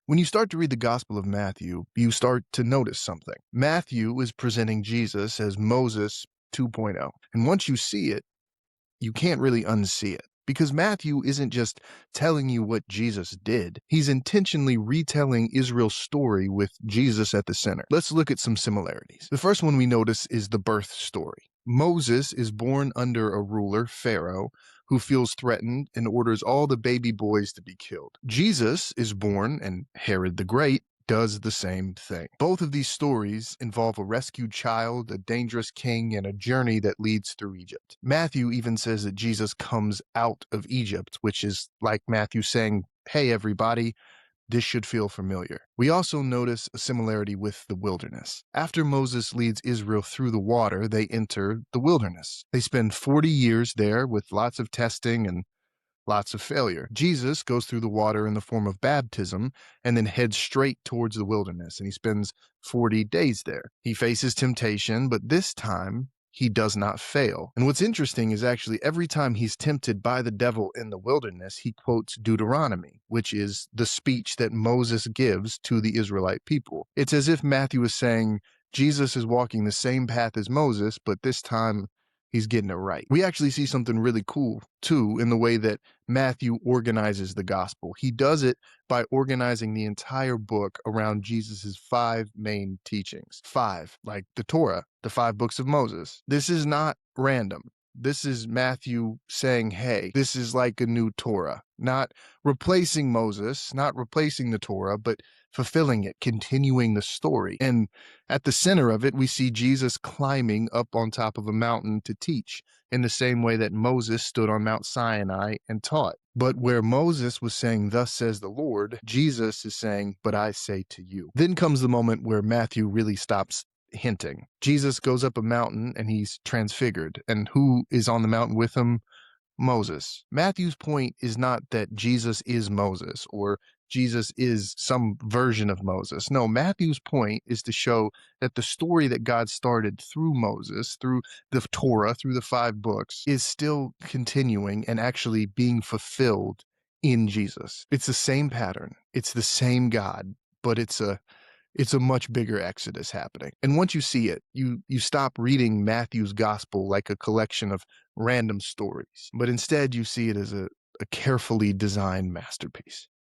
When you start to read the Gospel of Matthew, you start to notice something. Matthew is presenting Jesus as Moses 2.0. And once you see it, you can't really unsee it. Because Matthew isn't just telling you what Jesus did, he's intentionally retelling Israel's story with Jesus at the center. Let's look at some similarities. The first one we notice is the birth story. Moses is born under a ruler, Pharaoh, who feels threatened and orders all the baby boys to be killed. Jesus is born, and Herod the Great does the same thing. Both of these stories involve a rescued child, a dangerous king, and a journey that leads through Egypt. Matthew even says that Jesus comes out of Egypt, which is like Matthew saying, "Hey, everybody, this should feel familiar." We also notice a similarity with the wilderness. After Moses leads Israel through the water, they enter the wilderness. They spend 40 years there with lots of testing and lots of failure. Jesus goes through the water in the form of baptism and then heads straight towards the wilderness, and he spends 40 days there. He faces temptation, but this time he does not fail. And what's interesting is actually every time he's tempted by the devil in the wilderness, he quotes Deuteronomy, which is the speech that Moses gives to the Israelite people. It's as if Matthew is saying, Jesus is walking the same path as Moses, but this time he's getting it right. We actually see something really cool, too, in the way that Matthew organizes the gospel. He does it by organizing the entire book around Jesus's 5 main teachings. 5, like the Torah, the 5 books of Moses. This is not random. This is Matthew saying, hey, this is like a new Torah, not replacing Moses, not replacing the Torah, but fulfilling it, continuing the story. And at the center of it, we see Jesus climbing up on top of a mountain to teach, in the same way that Moses stood on Mount Sinai and taught. But where Moses was saying, "Thus says the Lord," Jesus is saying, "But I say to you." Then comes the moment where Matthew really stops hinting. Jesus goes up a mountain and he's transfigured. And who is on the mountain with him? Moses. Matthew's point is not that Jesus is Moses or Jesus is some version of Moses. No, Matthew's point is to show that the story that God started through Moses, through the Torah, through the 5 books, is still continuing and actually being fulfilled in Jesus. It's the same pattern. It's the same God, but it's a much bigger exodus happening. And once you see it, you stop reading Matthew's gospel like a collection of random stories, but instead you see it as a carefully designed masterpiece.